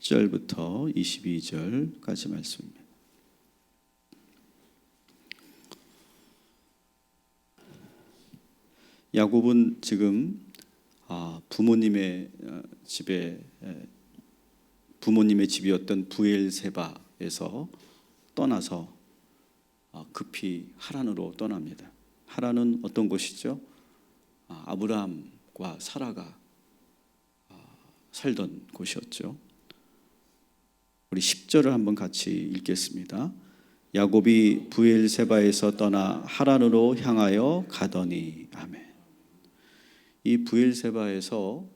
10절부터 22절까지 말씀입니다. 야곱은 지금 부모님의 집이었던 브엘세바에서 떠나서 급히 하란으로 떠납니다. 하란은 어떤 곳이죠? 아브라함과 사라가 살던 곳이었죠. 우리 10절을 한번 같이 읽겠습니다. 야곱이 브엘세바에서 떠나 하란으로 향하여 가더니. 아멘. 이 브엘세바에서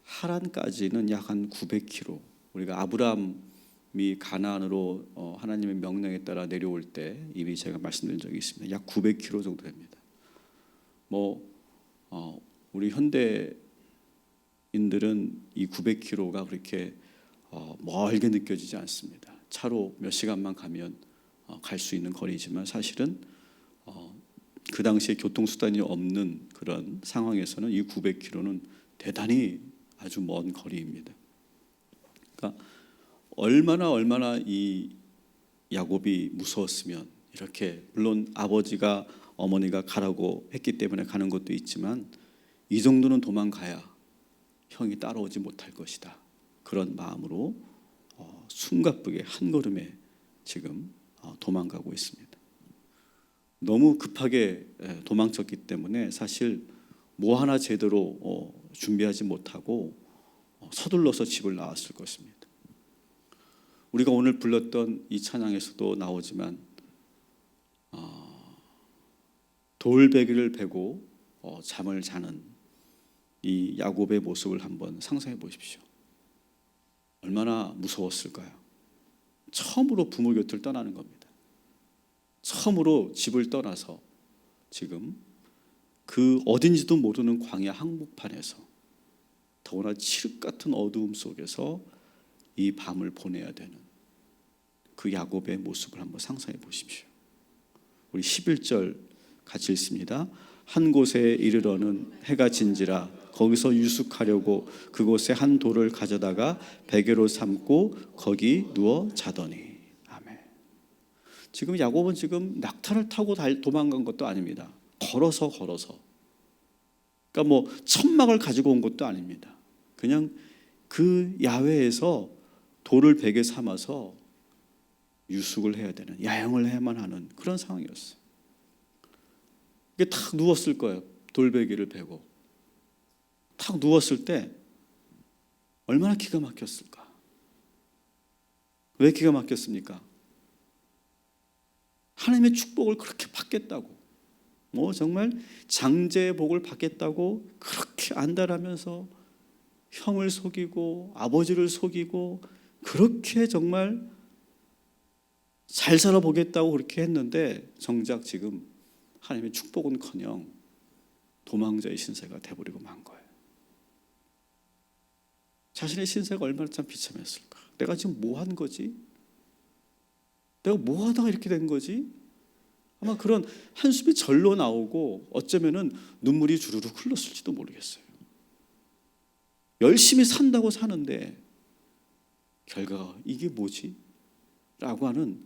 하란까지는 약 한 900km. 우리가 아브라함이 가나안으로 하나님의 명령에 따라 내려올 때 이미 제가 말씀드린 적이 있습니다. 약 900km 정도 됩니다. 우리 현대인들은 이 900km가 그렇게 멀게 느껴지지 않습니다. 차로 몇 시간만 가면 갈 수 있는 거리지만 사실은 그 당시에 교통수단이 없는 그런 상황에서는 이 900km는 대단히 아주 먼 거리입니다. 그러니까 얼마나 이 야곱이 무서웠으면 이렇게, 물론 아버지가 어머니가 가라고 했기 때문에 가는 것도 있지만 이 정도는 도망가야 형이 따라오지 못할 것이다. 그런 마음으로 숨가쁘게 한 걸음에 지금 도망가고 있습니다. 너무 급하게 도망쳤기 때문에 사실 뭐 하나 제대로 준비하지 못하고 서둘러서 집을 나왔을 것입니다. 우리가 오늘 불렀던 이 찬양에서도 나오지만 돌베개를 베고 잠을 자는 이 야곱의 모습을 한번 상상해 보십시오. 얼마나 무서웠을까요? 처음으로 부모 곁을 떠나는 겁니다. 처음으로 집을 떠나서 지금 그 어딘지도 모르는 광야 한복판에서 더구나 칠흑 같은 어두움 속에서 이 밤을 보내야 되는 그 야곱의 모습을 한번 상상해 보십시오. 우리 11절 같이 읽습니다. 한 곳에 이르러는 해가 진지라 거기서 유숙하려고 그곳에 한 돌을 가져다가 베개로 삼고 거기 누워 자더니. 아멘. 지금 야곱은 지금 낙타를 타고 도망간 것도 아닙니다. 걸어서 그러니까 천막을 가지고 온 것도 아닙니다. 그냥 그 야외에서 돌을 베개 삼아서 유숙을 해야 되는, 야영을 해야만 하는 그런 상황이었어요. 이게 탁 누웠을 거예요. 돌베개를 베고 탁 누웠을 때 얼마나 기가 막혔을까. 왜 기가 막혔습니까? 하나님의 축복을 그렇게 받겠다고, 정말 장제의 복을 받겠다고 그렇게 안달하면서 형을 속이고 아버지를 속이고 그렇게 정말 잘 살아보겠다고 그렇게 했는데 정작 지금 하나님의 축복은커녕 도망자의 신세가 돼버리고 만 거예요. 자신의 신세가 얼마나 참 비참했을까. 내가 지금 뭐 한 거지? 내가 뭐 하다가 이렇게 된 거지? 아마 그런 한숨이 절로 나오고 어쩌면은 눈물이 주르륵 흘렀을지도 모르겠어요. 열심히 산다고 사는데 결과가 이게 뭐지? 라고 하는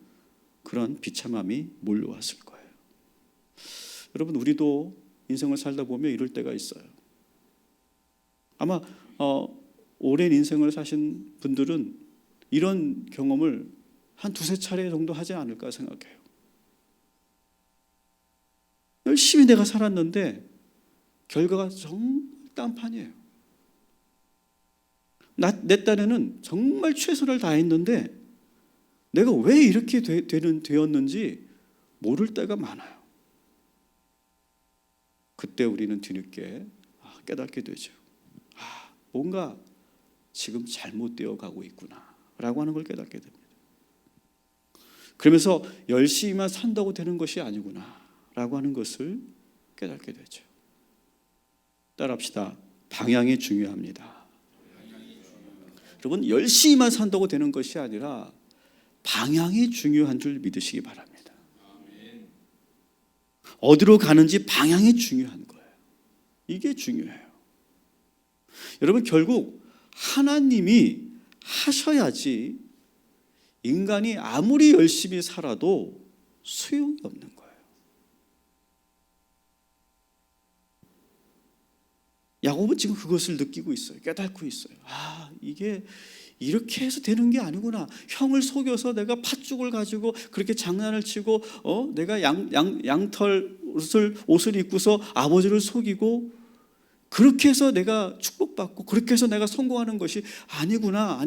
그런 비참함이 몰려왔을 거예요. 여러분, 우리도 인생을 살다 보면 이럴 때가 있어요. 아마 오랜 인생을 사신 분들은 이런 경험을 한 두세 차례 정도 하지 않을까 생각해요. 열심히 내가 살았는데 결과가 정말 딴판이에요. 내 딴에는 정말 최선을 다했는데 내가 왜 이렇게 되었는지 모를 때가 많아요. 그때 우리는 뒤늦게 깨닫게 되죠. 뭔가 지금 잘못되어 가고 있구나 라고 하는 걸 깨닫게 됩니다. 그러면서 열심히만 산다고 되는 것이 아니구나 라고 하는 것을 깨닫게 되죠. 따라합시다. 방향이 중요합니다. 여러분, 열심히만 산다고 되는 것이 아니라 방향이 중요한 줄 믿으시기 바랍니다. 어디로 가는지 방향이 중요한 거예요. 이게 중요해요. 여러분, 결국 하나님이 하셔야지 인간이 아무리 열심히 살아도 소용이 없는 거예요. 야곱은 지금 그것을 느끼고 있어요. 깨닫고 있어요. 이게 이렇게 해서 되는 게 아니구나. 형을 속여서 내가 팥죽을 가지고 그렇게 장난을 치고 내가 양털 옷을 입고서 아버지를 속이고 그렇게 해서 내가 축복받고 그렇게 해서 내가 성공하는 것이 아니구나.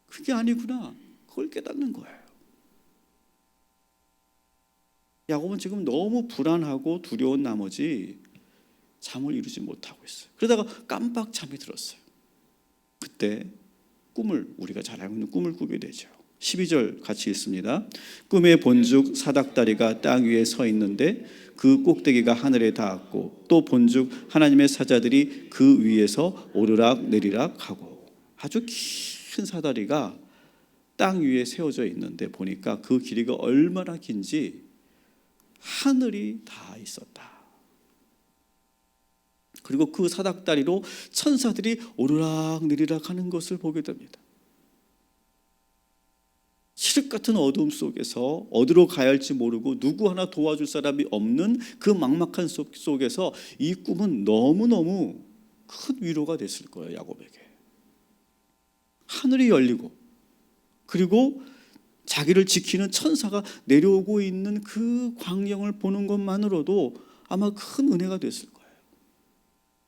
그게 아니구나. 그걸 깨닫는 거예요. 야곱은 지금 너무 불안하고 두려운 나머지 잠을 이루지 못하고 있어요. 그러다가 깜빡 잠이 들었어요. 그때 우리가 잘 알고 있는 꿈을 꾸게 되죠. 12절 같이 읽습니다. 꿈에 본즉 사닥다리가 땅 위에 서 있는데 그 꼭대기가 하늘에 닿았고 또 본즉 하나님의 사자들이 그 위에서 오르락 내리락 하고 아주 긴 사다리가 땅 위에 세워져 있는데 보니까 그 길이가 얼마나 긴지 하늘이 다 있었다. 그리고 그 사닥다리로 천사들이 오르락 내리락 하는 것을 보게 됩니다. 칠흑 같은 어두움 속에서 어디로 가야 할지 모르고 누구 하나 도와줄 사람이 없는 그 막막한 속에서 이 꿈은 너무너무 큰 위로가 됐을 거예요. 야곱에게. 하늘이 열리고 그리고 자기를 지키는 천사가 내려오고 있는 그 광경을 보는 것만으로도 아마 큰 은혜가 됐을 거예요.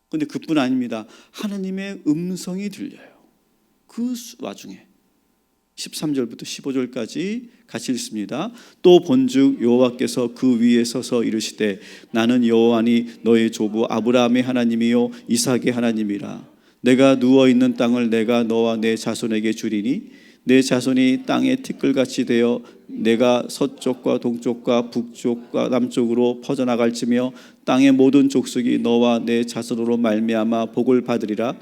그런데 그뿐 아닙니다. 하나님의 음성이 들려요. 그 와중에 13절부터 15절까지 같이 읽습니다. 또 본즉 여호와께서 그 위에 서서 이르시되 나는 여호와니 너의 조부 아브라함의 하나님이요 이삭의 하나님이라. 내가 누워있는 땅을 내가 너와 내 자손에게 주리니 내 자손이 땅의 티끌같이 되어 내가 서쪽과 동쪽과 북쪽과 남쪽으로 퍼져나갈지며 땅의 모든 족속이 너와 내 자손으로 말미암아 복을 받으리라.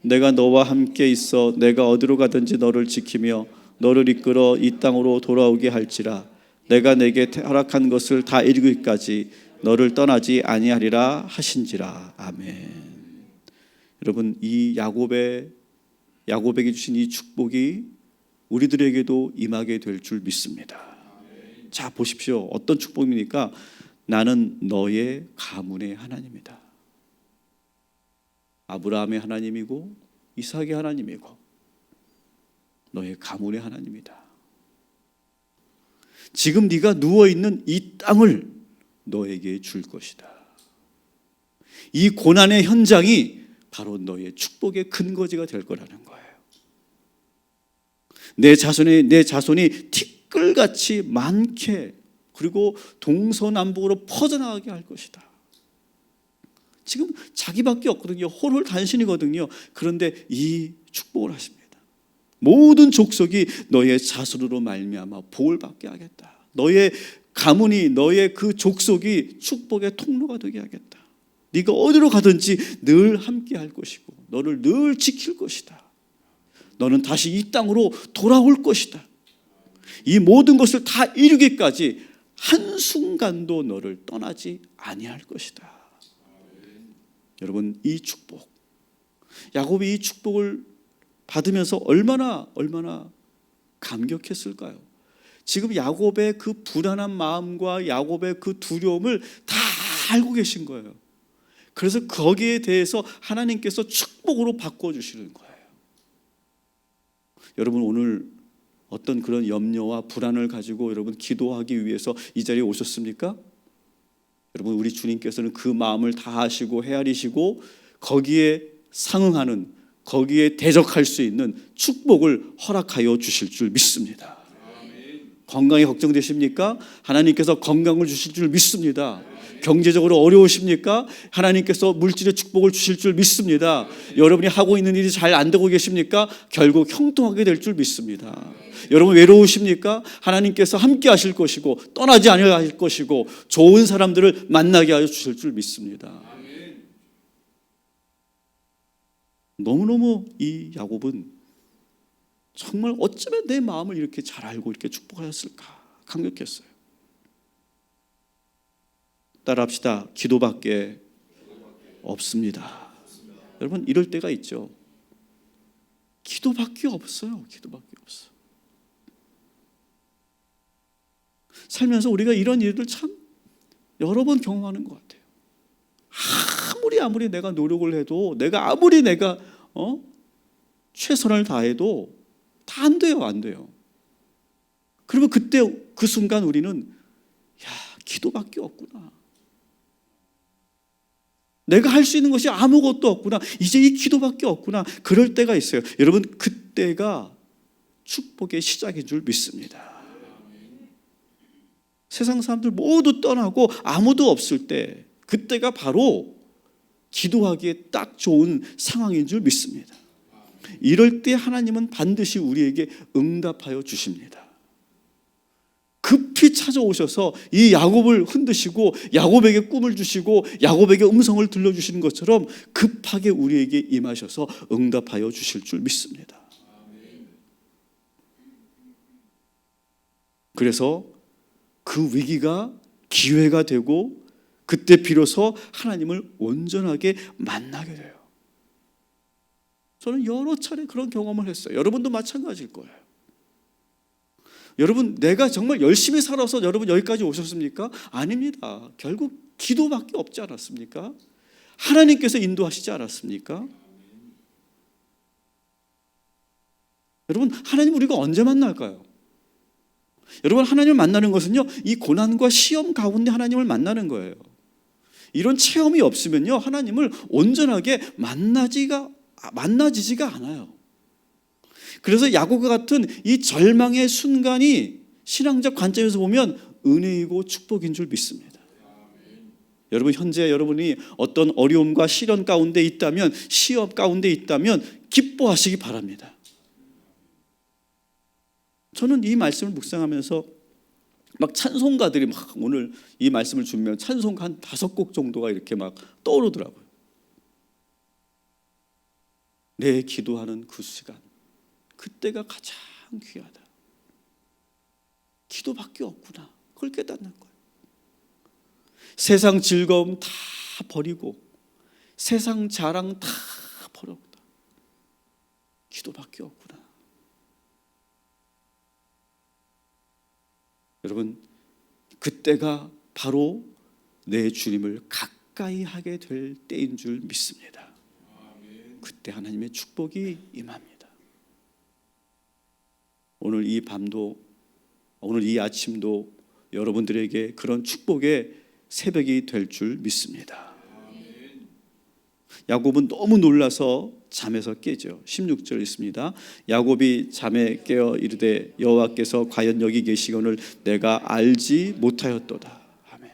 내가 너와 함께 있어 내가 어디로 가든지 너를 지키며 너를 이끌어 이 땅으로 돌아오게 할지라. 내가 내게 허락한 것을 다 이루기까지 너를 떠나지 아니하리라 하신지라. 아멘. 여러분, 이 야곱에게 주신 이 축복이 우리들에게도 임하게 될 줄 믿습니다. 자, 보십시오. 어떤 축복입니까? 나는 너의 가문의 하나님이다. 아브라함의 하나님이고 이삭의 하나님이고 너의 가문의 하나님이다. 지금 네가 누워있는 이 땅을 너에게 줄 것이다. 이 고난의 현장이 바로 너의 축복의 근거지가 될 거라는 거예요. 내 자손이 티끌같이 많게 그리고 동서남북으로 퍼져나가게 할 것이다. 지금 자기밖에 없거든요. 홀홀단신이거든요. 그런데 이 축복을 하십니다. 모든 족속이 너의 자손으로 말미암아 복을 받게 하겠다. 너의 가문이 너의 그 족속이 축복의 통로가 되게 하겠다. 네가 어디로 가든지 늘 함께 할 것이고 너를 늘 지킬 것이다. 너는 다시 이 땅으로 돌아올 것이다. 이 모든 것을 다 이루기까지 한순간도 너를 떠나지 아니할 것이다. 여러분, 이 축복, 야곱이 이 축복을 받으면서 얼마나 감격했을까요? 지금 야곱의 그 불안한 마음과 야곱의 그 두려움을 다 알고 계신 거예요. 그래서 거기에 대해서 하나님께서 축복으로 바꿔주시는 거예요. 여러분, 오늘 어떤 그런 염려와 불안을 가지고 여러분 기도하기 위해서 이 자리에 오셨습니까? 여러분, 우리 주님께서는 그 마음을 다 아시고 헤아리시고 거기에 상응하는, 거기에 대적할 수 있는 축복을 허락하여 주실 줄 믿습니다. 건강이 걱정되십니까? 하나님께서 건강을 주실 줄 믿습니다. 경제적으로 어려우십니까? 하나님께서 물질의 축복을 주실 줄 믿습니다. 여러분이 하고 있는 일이 잘 안 되고 계십니까? 결국 형통하게 될 줄 믿습니다. 여러분 외로우십니까? 하나님께서 함께 하실 것이고 떠나지 않을 것이고 좋은 사람들을 만나게 하여 주실 줄 믿습니다. 너무너무 이 야곱은 정말 어쩌면 내 마음을 이렇게 잘 알고 이렇게 축복하였을까 감격했어요. 따라합시다. 기도밖에 없습니다. 여러분, 이럴 때가 있죠. 기도밖에 없어요. 기도밖에 없어. 살면서 우리가 이런 일들 참 여러 번 경험하는 것 같아요. 아무리 내가 노력을 해도, 내가 아무리 내가 최선을 다해도 다 안 돼요, 안 돼요. 그러면 그때 그 순간 우리는 기도밖에 없구나. 내가 할 수 있는 것이 아무것도 없구나. 이제 이 기도밖에 없구나. 그럴 때가 있어요. 여러분, 그때가 축복의 시작인 줄 믿습니다. 세상 사람들 모두 떠나고 아무도 없을 때, 그때가 바로 기도하기에 딱 좋은 상황인 줄 믿습니다. 이럴 때 하나님은 반드시 우리에게 응답하여 주십니다. 급히 찾아오셔서 이 야곱을 흔드시고 야곱에게 꿈을 주시고 야곱에게 음성을 들려주시는 것처럼 급하게 우리에게 임하셔서 응답하여 주실 줄 믿습니다. 그래서 그 위기가 기회가 되고 그때 비로소 하나님을 온전하게 만나게 돼요. 저는 여러 차례 그런 경험을 했어요. 여러분도 마찬가지일 거예요. 여러분, 내가 정말 열심히 살아서 여러분 여기까지 오셨습니까? 아닙니다. 결국 기도밖에 없지 않았습니까? 하나님께서 인도하시지 않았습니까? 여러분, 하나님 우리가 언제 만날까요? 여러분, 하나님을 만나는 것은요, 이 고난과 시험 가운데 하나님을 만나는 거예요. 이런 체험이 없으면요, 하나님을 온전하게 만나지지가 않아요. 그래서 야곱과 같은 이 절망의 순간이 신앙적 관점에서 보면 은혜이고 축복인 줄 믿습니다. 여러분, 현재 여러분이 어떤 어려움과 시련 가운데 있다면, 시험 가운데 있다면 기뻐하시기 바랍니다. 저는 이 말씀을 묵상하면서 막 찬송가들이 막 오늘 이 말씀을 주면 찬송가 한 5곡 정도가 이렇게 막 떠오르더라고요. 내 기도하는 그 시간, 그때가 가장 귀하다. 기도밖에 없구나. 그걸 깨닫는 거예요. 세상 즐거움 다 버리고 세상 자랑 다 버렸다. 기도밖에 없구나. 여러분, 그때가 바로 내 주님을 가까이 하게 될 때인 줄 믿습니다. 그때 하나님의 축복이 임합니다. 오늘 이 밤도, 오늘 이 아침도 여러분들에게 그런 축복의 새벽이 될 줄 믿습니다. 야곱은 너무 놀라서 잠에서 깨죠. 16절 있습니다. 야곱이 잠에 깨어 이르되 여호와께서 과연 여기 계시거늘 내가 알지 못하였도다. 아멘.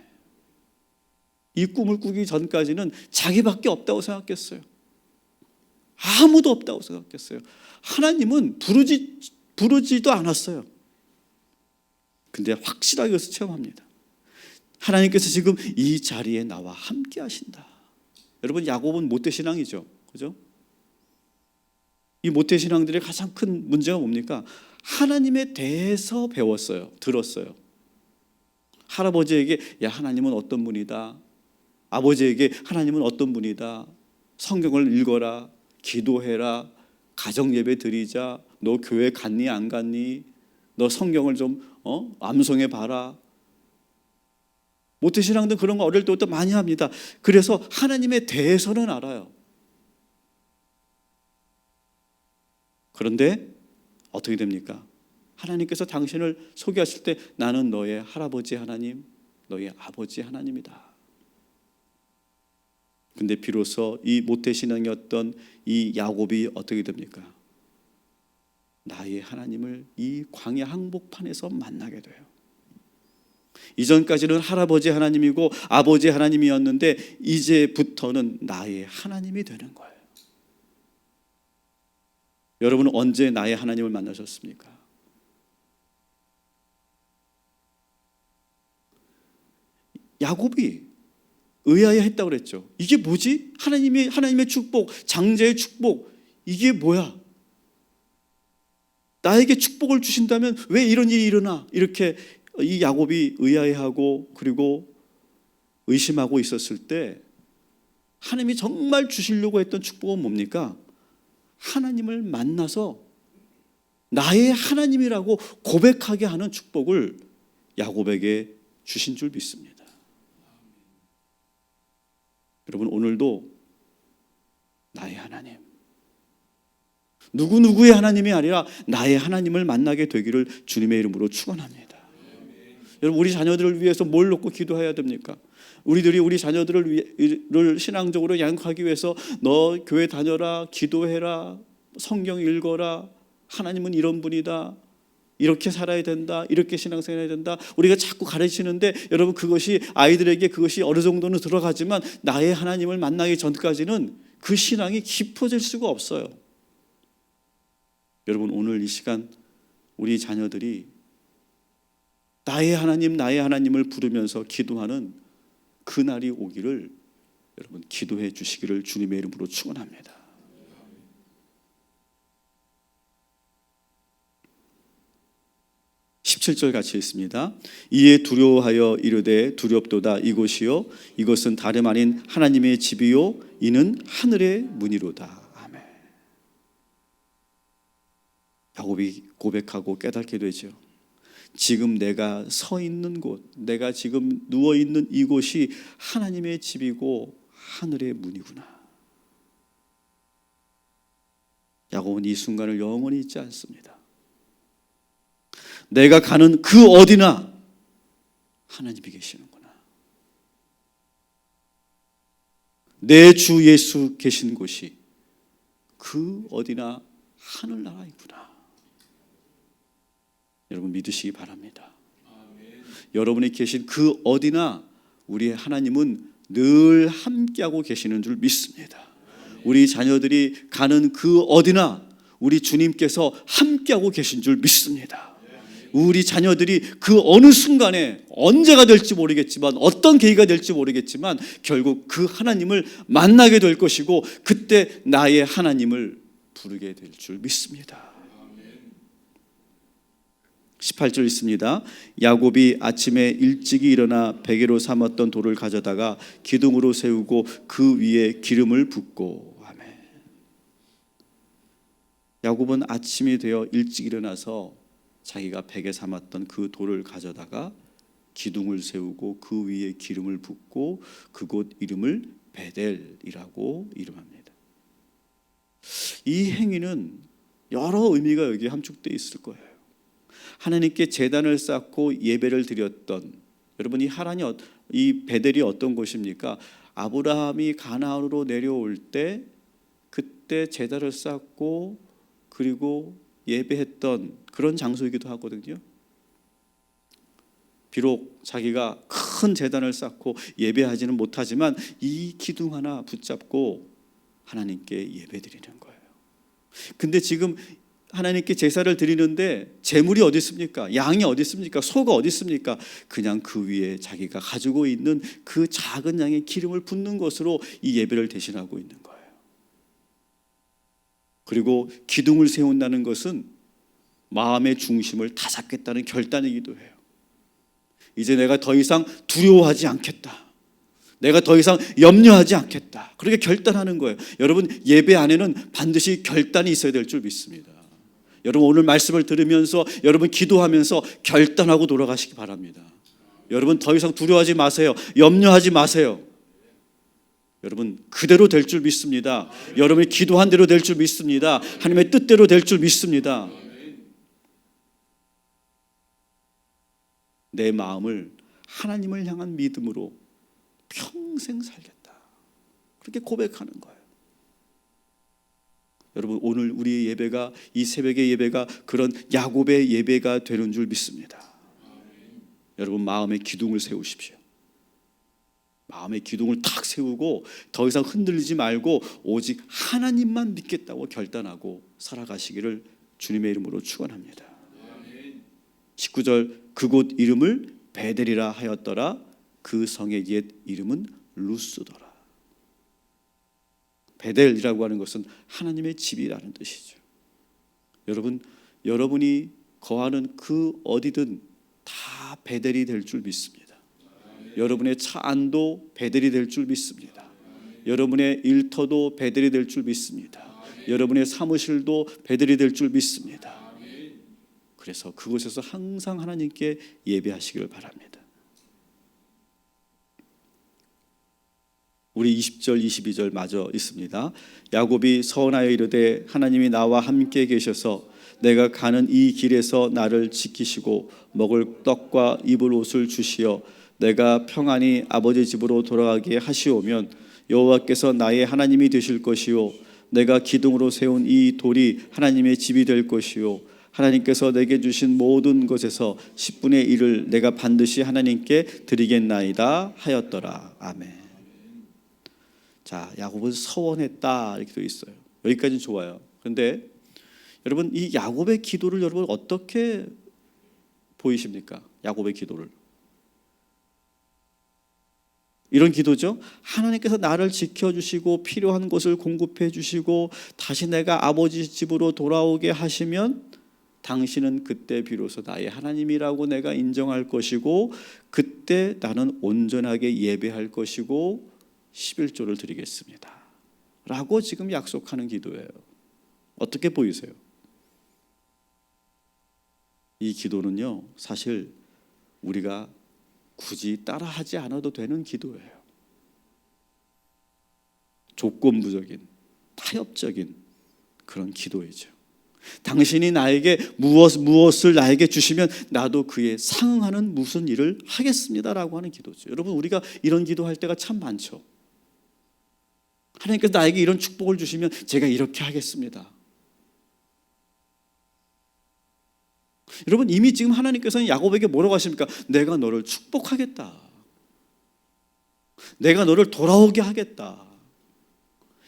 이 꿈을 꾸기 전까지는 자기밖에 없다고 생각했어요. 아무도 없다고 생각했어요. 하나님은 부르지도 않았어요. 근데 확실하게 그것을 체험합니다. 하나님께서 지금 이 자리에 나와 함께 하신다. 여러분, 야곱은 모태신앙이죠. 그죠? 이 모태신앙들의 가장 큰 문제가 뭡니까? 하나님에 대해서 배웠어요. 들었어요. 할아버지에게 야, 하나님은 어떤 분이다. 아버지에게 하나님은 어떤 분이다. 성경을 읽어라. 기도해라. 가정예배 드리자. 너 교회 갔니 안 갔니? 너 성경을 좀 암송해 봐라. 모태신앙들 그런 거 어릴 때부터 많이 합니다. 그래서 하나님에 대해서는 알아요. 그런데 어떻게 됩니까? 하나님께서 당신을 소개하실 때 나는 너의 할아버지 하나님, 너의 아버지 하나님이다. 근데 비로소 이 모태신앙이었던 이 야곱이 어떻게 됩니까? 나의 하나님을 이 광야 항복판에서 만나게 돼요. 이전까지는 할아버지 하나님이고 아버지 하나님이었는데 이제부터는 나의 하나님이 되는 거예요. 여러분은 언제 나의 하나님을 만나셨습니까? 야곱이 의아해했다고 그랬죠. 이게 뭐지? 하나님의 축복, 장자의 축복, 이게 뭐야? 나에게 축복을 주신다면 왜 이런 일이 일어나? 이렇게 이 야곱이 의아해하고 그리고 의심하고 있었을 때 하나님이 정말 주시려고 했던 축복은 뭡니까? 하나님을 만나서 나의 하나님이라고 고백하게 하는 축복을 야곱에게 주신 줄 믿습니다. 여러분, 오늘도 나의 하나님, 누구누구의 하나님이 아니라 나의 하나님을 만나게 되기를 주님의 이름으로 축원합니다. 여러분, 우리 자녀들을 위해서 뭘 놓고 기도해야 됩니까? 우리들이 우리 자녀들을 신앙적으로 양육하기 위해서 너 교회 다녀라, 기도해라, 성경 읽어라, 하나님은 이런 분이다, 이렇게 살아야 된다, 이렇게 신앙생활 해야 된다, 우리가 자꾸 가르치는데 여러분, 그것이 아이들에게 그것이 어느 정도는 들어가지만 나의 하나님을 만나기 전까지는 그 신앙이 깊어질 수가 없어요. 여러분, 오늘 이 시간 우리 자녀들이 나의 하나님, 나의 하나님을 부르면서 기도하는 그날이 오기를 여러분 기도해 주시기를 주님의 이름으로 축원합니다. (17절) 같이 읽습니다. 이에 두려워하여 이르되 두렵도다 이곳이요 이것은 다름 아닌 하나님의 집이요 이는 하늘의 문이로다. 아멘. 야곱이 고백하고 깨닫게 되죠. 지금 내가 서 있는 곳, 내가 지금 누워 있는 이곳이 하나님의 집이고 하늘의 문이구나. 야곱은 이 순간을 영원히 잊지 않습니다. 내가 가는 그 어디나 하나님이 계시는구나. 내 주 예수 계신 곳이 그 어디나 하늘나라이구나. 여러분 믿으시기 바랍니다. 아멘. 여러분이 계신 그 어디나 우리의 하나님은 늘 함께하고 계시는 줄 믿습니다. 아멘. 우리 자녀들이 가는 그 어디나 우리 주님께서 함께하고 계신 줄 믿습니다. 아멘. 우리 자녀들이 그 어느 순간에 언제가 될지 모르겠지만 어떤 계기가 될지 모르겠지만 결국 그 하나님을 만나게 될 것이고 그때 나의 하나님을 부르게 될 줄 믿습니다. 18절 있습니다. 야곱이 아침에 일찍이 일어나 베개로 삼았던 돌을 가져다가 기둥으로 세우고 그 위에 기름을 붓고. 아멘. 야곱은 아침이 되어 일찍 일어나서 자기가 베개 삼았던 그 돌을 가져다가 기둥을 세우고 그 위에 기름을 붓고 그곳 이름을 베델이라고 이름합니다. 이 행위는 여러 의미가 여기 함축되어 있을 거예요. 하나님께 제단을 쌓고 예배를 드렸던, 여러분 이 베델이 어떤 곳입니까? 아브라함이 가나안으로 내려올 때 그때 제단을 쌓고 그리고 예배했던 그런 장소이기도 하거든요. 비록 자기가 큰 제단을 쌓고 예배하지는 못하지만 이 기둥 하나 붙잡고 하나님께 예배드리는 거예요. 근데 지금 하나님께 제사를 드리는데 제물이 어디 있습니까? 양이 어디 있습니까? 소가 어디 있습니까? 그냥 그 위에 자기가 가지고 있는 그 작은 양의 기름을 붓는 것으로 이 예배를 대신하고 있는 거예요. 그리고 기둥을 세운다는 것은 마음의 중심을 다잡겠다는 결단이기도 해요. 이제 내가 더 이상 두려워하지 않겠다. 내가 더 이상 염려하지 않겠다. 그렇게 결단하는 거예요. 여러분, 예배 안에는 반드시 결단이 있어야 될 줄 믿습니다. 여러분, 오늘 말씀을 들으면서 여러분 기도하면서 결단하고 돌아가시기 바랍니다. 여러분 더 이상 두려워하지 마세요. 염려하지 마세요. 여러분 그대로 될 줄 믿습니다. 여러분이 기도한 대로 될 줄 믿습니다. 하나님의 뜻대로 될 줄 믿습니다. 내 마음을 하나님을 향한 믿음으로 평생 살겠다. 그렇게 고백하는 거예요. 여러분 오늘 우리의 예배가, 이 새벽의 예배가 그런 야곱의 예배가 되는 줄 믿습니다. 여러분 마음의 기둥을 세우십시오. 마음의 기둥을 탁 세우고 더 이상 흔들리지 말고 오직 하나님만 믿겠다고 결단하고 살아가시기를 주님의 이름으로 축원합니다. 19절 그곳 이름을 베델이라 하였더라. 그 성의 옛 이름은 루스더라. 베델이라고 하는 것은 하나님의 집이라는 뜻이죠. 여러분, 여러분이 거하는 그 어디든 다 베델이 될 줄 믿습니다. 여러분의 차 안도 베델이 될 줄 믿습니다. 여러분의 일터도 베델이 될 줄 믿습니다. 여러분의 사무실도 베델이 될 줄 믿습니다. 그래서 그곳에서 항상 하나님께 예배하시기를 바랍니다. 우리 20절 22절 마저 있습니다. 야곱이 서원하여 이르되 하나님이 나와 함께 계셔서 내가 가는 이 길에서 나를 지키시고 먹을 떡과 입을 옷을 주시어 내가 평안히 아버지 집으로 돌아가게 하시오면 여호와께서 나의 하나님이 되실 것이요 내가 기둥으로 세운 이 돌이 하나님의 집이 될 것이요 하나님께서 내게 주신 모든 것에서 10분의 1을 내가 반드시 하나님께 드리겠나이다 하였더라. 아멘. 자, 야곱은 서원했다 이렇게 되어 있어요. 여기까지는 좋아요. 그런데 여러분 이 야곱의 기도를 여러분 어떻게 보이십니까? 야곱의 기도를 이런 기도죠. 하나님께서 나를 지켜주시고 필요한 것을 공급해 주시고 다시 내가 아버지 집으로 돌아오게 하시면 당신은 그때 비로소 나의 하나님이라고 내가 인정할 것이고 그때 나는 온전하게 예배할 것이고 11조를 드리겠습니다 라고 지금 약속하는 기도예요. 어떻게 보이세요? 이 기도는요 사실 우리가 굳이 따라하지 않아도 되는 기도예요. 조건부적인 타협적인 그런 기도이죠. 당신이 나에게 무엇을 나에게 주시면 나도 그에 상응하는 무슨 일을 하겠습니다라고 하는 기도죠. 여러분 우리가 이런 기도할 때가 참 많죠. 하나님께서 나에게 이런 축복을 주시면 제가 이렇게 하겠습니다. 여러분 이미 지금 하나님께서는 야곱에게 뭐라고 하십니까? 내가 너를 축복하겠다. 내가 너를 돌아오게 하겠다.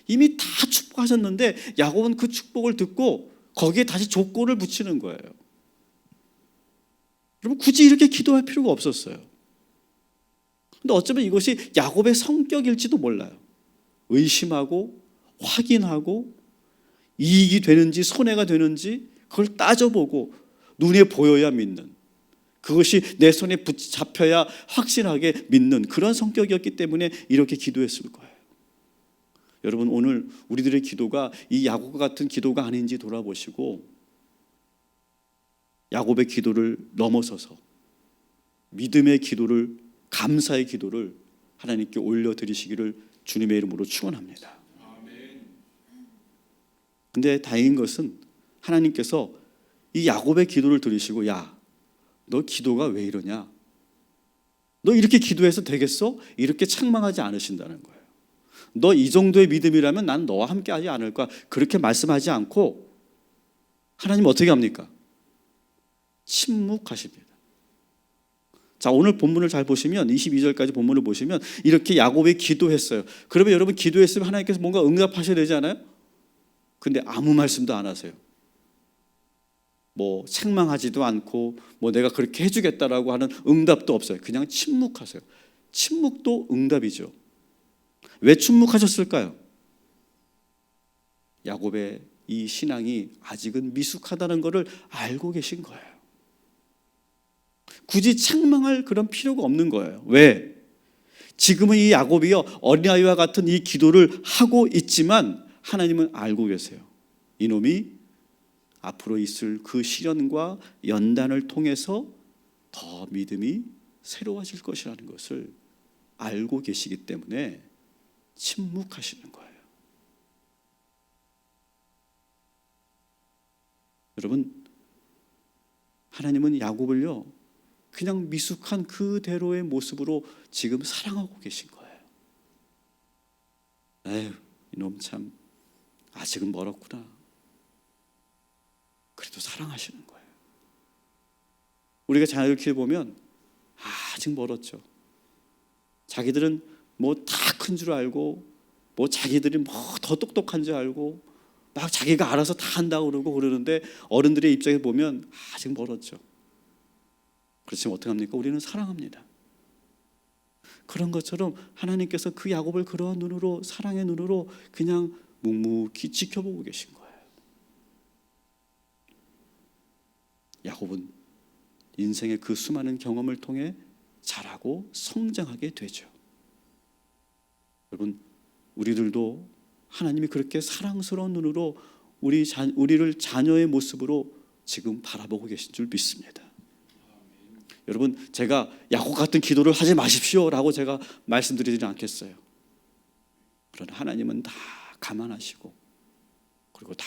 이미 다 축복하셨는데 야곱은 그 축복을 듣고 거기에 다시 조건을 붙이는 거예요. 여러분 굳이 이렇게 기도할 필요가 없었어요. 근데 어쩌면 이것이 야곱의 성격일지도 몰라요. 의심하고 확인하고 이익이 되는지 손해가 되는지 그걸 따져보고 눈에 보여야 믿는, 그것이 내 손에 잡혀야 확신하게 믿는 그런 성격이었기 때문에 이렇게 기도했을 거예요. 여러분 오늘 우리들의 기도가 이 야곱과 같은 기도가 아닌지 돌아보시고 야곱의 기도를 넘어서서 믿음의 기도를, 감사의 기도를 하나님께 올려드리시기를 주님의 이름으로 축원합니다. 근데 다행인 것은 하나님께서 이 야곱의 기도를 들으시고 야, 너 기도가 왜 이러냐? 너 이렇게 기도해서 되겠어? 이렇게 책망하지 않으신다는 거예요. 너 이 정도의 믿음이라면 난 너와 함께 하지 않을 거야. 그렇게 말씀하지 않고 하나님 어떻게 합니까? 침묵하십니다. 자, 오늘 본문을 잘 보시면 22절까지 본문을 보시면 이렇게 야곱이 기도했어요. 그러면 여러분 기도했으면 하나님께서 뭔가 응답하셔야 되지 않아요? 근데 아무 말씀도 안 하세요. 뭐 책망하지도 않고 뭐 내가 그렇게 해주겠다라고 하는 응답도 없어요. 그냥 침묵하세요. 침묵도 응답이죠. 왜 침묵하셨을까요? 야곱의 이 신앙이 아직은 미숙하다는 것을 알고 계신 거예요. 굳이 책망할 그런 필요가 없는 거예요. 왜? 지금은 이 야곱이요 어린아이와 같은 이 기도를 하고 있지만 하나님은 알고 계세요. 이놈이 앞으로 있을 그 시련과 연단을 통해서 더 믿음이 새로워질 것이라는 것을 알고 계시기 때문에 침묵하시는 거예요. 여러분, 하나님은 야곱을요 그냥 미숙한 그대로의 모습으로 지금 사랑하고 계신 거예요. 에휴, 이놈 참 아직은 멀었구나. 그래도 사랑하시는 거예요. 우리가 자녀를 키워보면 아직 멀었죠. 자기들은 뭐 다 큰 줄 알고 뭐 자기들이 뭐 더 똑똑한 줄 알고 막 자기가 알아서 다 한다고 그러는데 어른들의 입장에 보면 아직 멀었죠. 그렇지만 어떻게 합니까? 우리는 사랑합니다. 그런 것처럼 하나님께서 그 야곱을 그러한 눈으로, 사랑의 눈으로 그냥 묵묵히 지켜보고 계신 거예요. 야곱은 인생의 그 수많은 경험을 통해 자라고 성장하게 되죠. 여러분, 우리들도 하나님이 그렇게 사랑스러운 눈으로 우리를 자녀의 모습으로 지금 바라보고 계신 줄 믿습니다. 여러분, 제가 야곱 같은 기도를 하지 마십시오라고 제가 말씀드리지는 않겠어요. 그러나 하나님은 다 감안하시고 그리고 다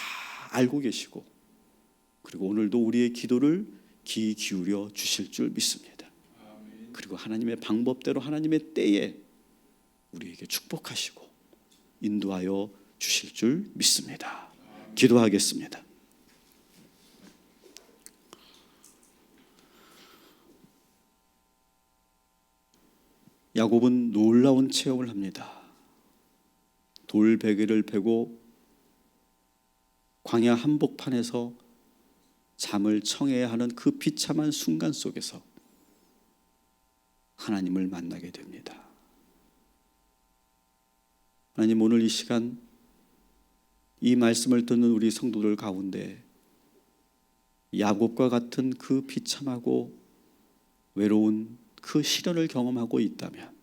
알고 계시고 그리고 오늘도 우리의 기도를 귀 기울여 주실 줄 믿습니다. 그리고 하나님의 방법대로 하나님의 때에 우리에게 축복하시고 인도하여 주실 줄 믿습니다. 기도하겠습니다. 야곱은 놀라운 체험을 합니다. 돌베개를 베고 광야 한복판에서 잠을 청해야 하는 그 비참한 순간 속에서 하나님을 만나게 됩니다. 하나님, 오늘 이 시간 이 말씀을 듣는 우리 성도들 가운데 야곱과 같은 그 비참하고 외로운 그 시련을 경험하고 있다면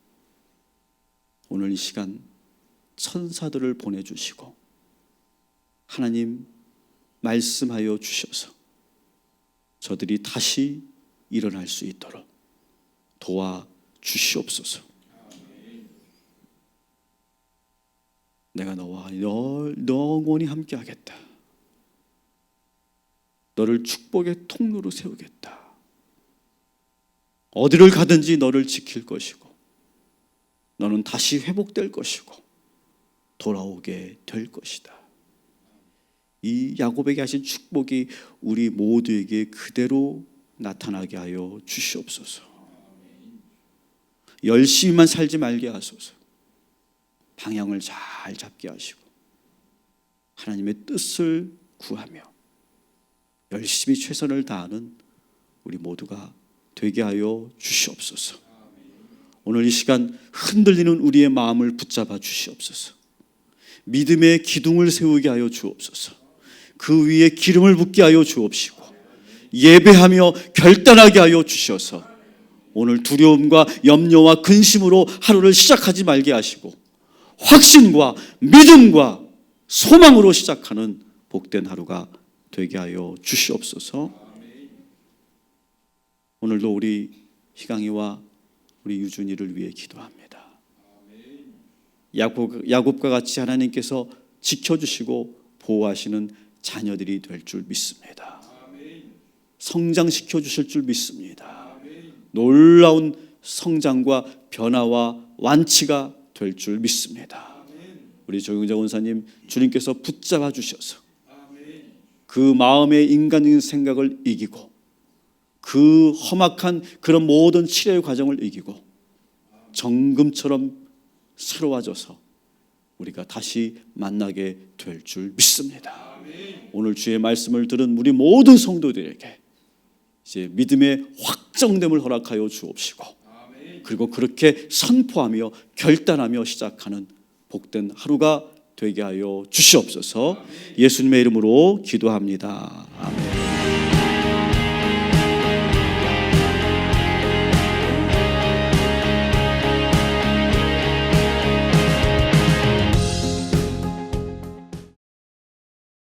오늘 이 시간 천사들을 보내주시고 하나님 말씀하여 주셔서 저들이 다시 일어날 수 있도록 도와주시옵소서. 내가 너와 영원히 함께하겠다. 너를 축복의 통로로 세우겠다. 어디를 가든지 너를 지킬 것이고 너는 다시 회복될 것이고 돌아오게 될 것이다. 이 야곱에게 하신 축복이 우리 모두에게 그대로 나타나게 하여 주시옵소서. 열심히만 살지 말게 하소서. 방향을 잘 잡게 하시고 하나님의 뜻을 구하며 열심히 최선을 다하는 우리 모두가 되게 하여 주시옵소서. 오늘 이 시간 흔들리는 우리의 마음을 붙잡아 주시옵소서. 믿음의 기둥을 세우게 하여 주옵소서. 그 위에 기름을 붓게 하여 주옵시고 예배하며 결단하게 하여 주셔서 오늘 두려움과 염려와 근심으로 하루를 시작하지 말게 하시고 확신과 믿음과 소망으로 시작하는 복된 하루가 되게 하여 주시옵소서. 오늘도 우리 희강이와 우리 유준이를 위해 기도합니다. 야곱과 같이 하나님께서 지켜주시고 보호하시는 자녀들이 될 줄 믿습니다. 성장시켜 주실 줄 믿습니다. 놀라운 성장과 변화와 완치가 될 줄 믿습니다. 우리 조영자 원사님 주님께서 붙잡아 주셔서 그 마음의 인간적인 생각을 이기고 그 험악한 그런 모든 치료의 과정을 이기고 정금처럼 새로워져서 우리가 다시 만나게 될 줄 믿습니다. 오늘 주의 말씀을 들은 우리 모든 성도들에게 이제 믿음의 확정됨을 허락하여 주옵시고 그리고 그렇게 선포하며 결단하며 시작하는 복된 하루가 되게 하여 주시옵소서. 예수님의 이름으로 기도합니다. 아멘.